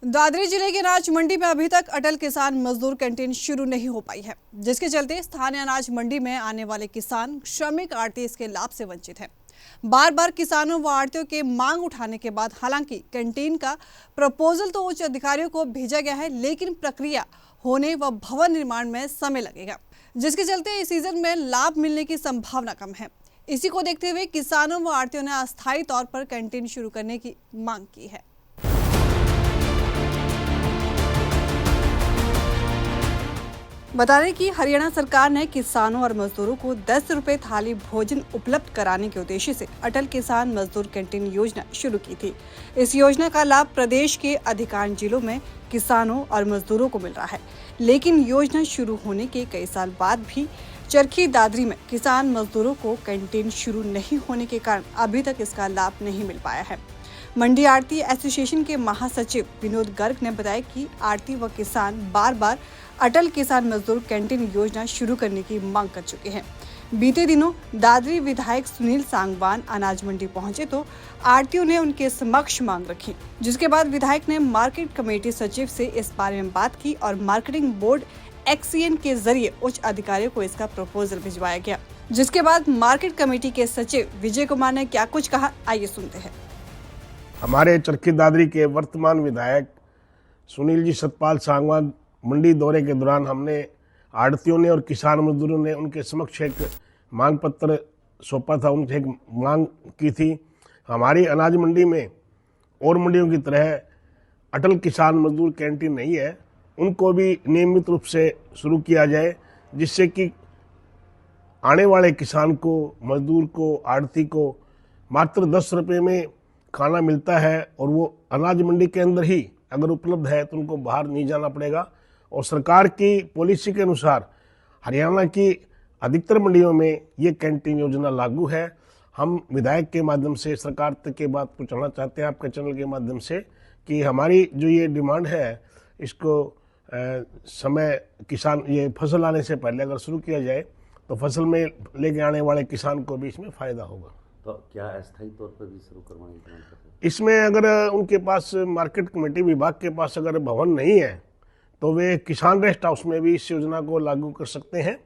दादरी जिले के अनाज मंडी में अभी तक अटल किसान मजदूर कैंटीन शुरू नहीं हो पाई है, जिसके चलते स्थानीय अनाज मंडी में आने वाले किसान, श्रमिक, आड़ती इसके लाभ से वंचित हैं। बार बार किसानों व आड़तियों के मांग उठाने के बाद हालांकि कैंटीन का प्रपोजल तो उच्च अधिकारियों को भेजा गया है, लेकिन प्रक्रिया होने व भवन निर्माण में समय लगेगा, जिसके चलते इस सीजन में लाभ मिलने की संभावना कम है। इसी को देखते हुए किसानों व आड़तियों ने अस्थायी तौर पर कैंटीन शुरू करने की मांग की है। बता दें कि हरियाणा सरकार ने किसानों और मजदूरों को 10 रुपए थाली भोजन उपलब्ध कराने के उद्देश्य से अटल किसान मजदूर कैंटीन योजना शुरू की थी। इस योजना का लाभ प्रदेश के अधिकांश जिलों में किसानों और मजदूरों को मिल रहा है, लेकिन योजना शुरू होने के कई साल बाद भी चरखी दादरी में किसान मजदूरों को कैंटीन शुरू नहीं होने के कारण अभी तक इसका लाभ नहीं मिल पाया है। मंडी आड़ती एसोसिएशन के महासचिव विनोद गर्ग ने बताया कि आड़ती व किसान बार बार अटल किसान मजदूर कैंटीन योजना शुरू करने की मांग कर चुके हैं। बीते दिनों दादरी विधायक सुनील सांगवान अनाज मंडी पहुंचे तो आड़तियों ने उनके समक्ष मांग रखी, जिसके बाद विधायक ने मार्केट कमेटी सचिव से इस बारे में बात की और मार्केटिंग बोर्ड एक्सीएन के जरिए उच्च अधिकारियों को इसका प्रपोजल भिजवाया गया, जिसके बाद मार्केट कमेटी के सचिव विजय कुमार ने क्या कुछ कहा, आइए सुनते हैं। हमारे चरखी दादरी के वर्तमान विधायक सुनील जी सतपाल सांगवान मंडी दौरे के दौरान हमने आड़तियों ने और किसान मजदूरों ने उनके समक्ष एक मांग पत्र सौंपा था। उनसे एक मांग की थी, हमारी अनाज मंडी में और मंडियों की तरह अटल किसान मजदूर कैंटीन नहीं है, उनको भी नियमित रूप से शुरू किया जाए, जिससे कि आने वाले किसान को, मजदूर को, आड़ती को मात्र 10 रुपये में खाना मिलता है और वो अनाज मंडी के अंदर ही अगर उपलब्ध है तो उनको बाहर नहीं जाना पड़ेगा। और सरकार की पॉलिसी के अनुसार हरियाणा की अधिकतर मंडियों में ये कैंटीन योजना लागू है। हम विधायक के माध्यम से सरकार तक के बात पहुंचाना चाहते हैं आपके चैनल के माध्यम से कि हमारी जो ये डिमांड है इसको समय किसान ये फसल आने से पहले अगर शुरू किया जाए तो फसल में लेके आने वाले किसान को भी इसमें फायदा होगा। तो क्या अस्थायी तौर पर भी शुरू करवाने की मांग करते हैं? इसमें अगर उनके पास मार्केट कमेटी विभाग के पास अगर भवन नहीं है तो वे किसान रेस्ट हाउस में भी इस योजना को लागू कर सकते हैं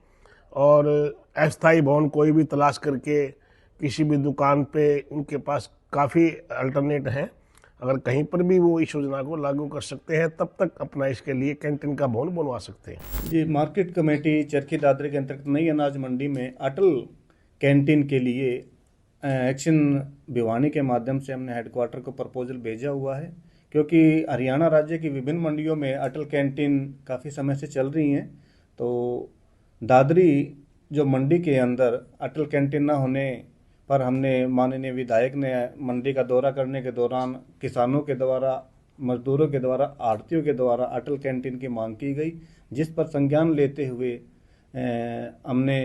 और अस्थायी भवन कोई भी तलाश करके किसी भी दुकान पे उनके पास काफ़ी अल्टरनेट हैं, अगर कहीं पर भी वो इस योजना को लागू कर सकते हैं, तब तक अपना इसके लिए कैंटीन का भवन बनवा सकते हैं। जी, मार्केट कमेटी चरखी दादरी के अंतर्गत नई अनाज मंडी में अटल कैंटीन के लिए एक्शन भिवानी के माध्यम से हमने हेडक्वार्टर को प्रपोजल भेजा हुआ है, क्योंकि हरियाणा राज्य की विभिन्न मंडियों में अटल कैंटीन काफ़ी समय से चल रही हैं। तो दादरी जो मंडी के अंदर अटल कैंटीन ना होने पर हमने माननीय विधायक ने मंडी का दौरा करने के दौरान किसानों के द्वारा, मजदूरों के द्वारा, आड़तियों के द्वारा अटल कैंटीन की मांग की गई, जिस पर संज्ञान लेते हुए हमने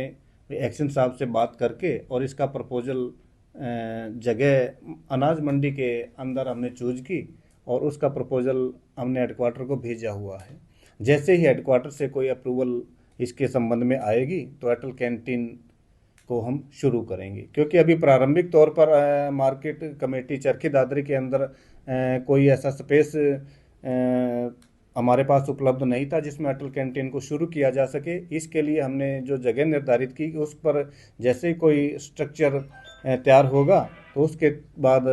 एक्शन साहब से बात करके और इसका प्रपोजल जगह अनाज मंडी के अंदर हमने चूज की और उसका प्रपोजल हमने हेडक्वार्टर को भेजा हुआ है। जैसे ही हेडक्वार्टर से कोई अप्रूवल इसके संबंध में आएगी तो अटल कैंटीन को हम शुरू करेंगे, क्योंकि अभी प्रारंभिक तौर पर मार्केट कमेटी चरखी दादरी के अंदर कोई ऐसा स्पेस हमारे पास उपलब्ध नहीं था जिसमें अटल कैंटीन को शुरू किया जा सके। इसके लिए हमने जो जगह निर्धारित की उस पर जैसे ही कोई स्ट्रक्चर तैयार होगा तो उसके बाद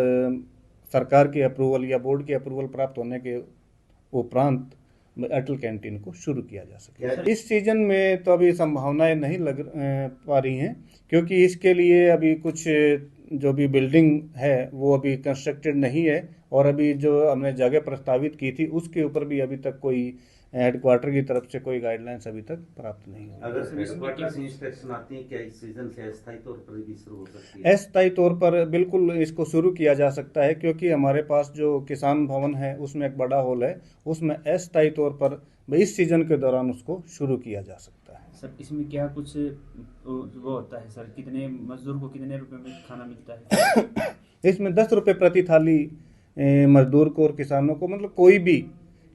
सरकार की अप्रूवल या बोर्ड की अप्रूवल प्राप्त होने के उपरांत अटल कैंटीन को शुरू किया जा सके। इस सीजन में तो अभी संभावनाएं नहीं लग पा रही हैं, क्योंकि इसके लिए अभी कुछ जो भी बिल्डिंग है वो अभी कंस्ट्रक्टेड नहीं है और अभी जो हमने जगह प्रस्तावित की थी उसके ऊपर भी अभी तक कोई हेडक्वार्टर की तरफ से कोई गाइडलाइंस अभी तक प्राप्त नहीं हुई। अगर हेडक्वार्टर से इंस्ट्रक्शन आती है, क्या इस सीजन से अस्थायी तौर पर भी शुरू हो सकती है? अस्थायी तौर पर बिल्कुल इसको शुरू किया जा सकता है, क्योंकि हमारे पास जो किसान भवन है उसमें एक बड़ा हॉल है, उसमें अस्थायी तौर पर इस सीजन के दौरान उसको शुरू किया जा सकता है। सर, इसमें क्या कुछ वो होता है सर, कितने मजदूर को कितने रुपए में खाना मिलता है? इसमें 10 रुपये प्रति थाली मजदूर को और किसानों को, मतलब कोई भी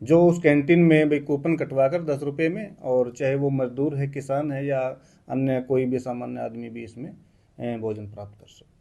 जो उस कैंटीन में भाई कूपन कटवा कर 10 रुपये में, और चाहे वो मजदूर है, किसान है या अन्य कोई भी सामान्य आदमी भी इसमें भोजन प्राप्त कर सकते हैं।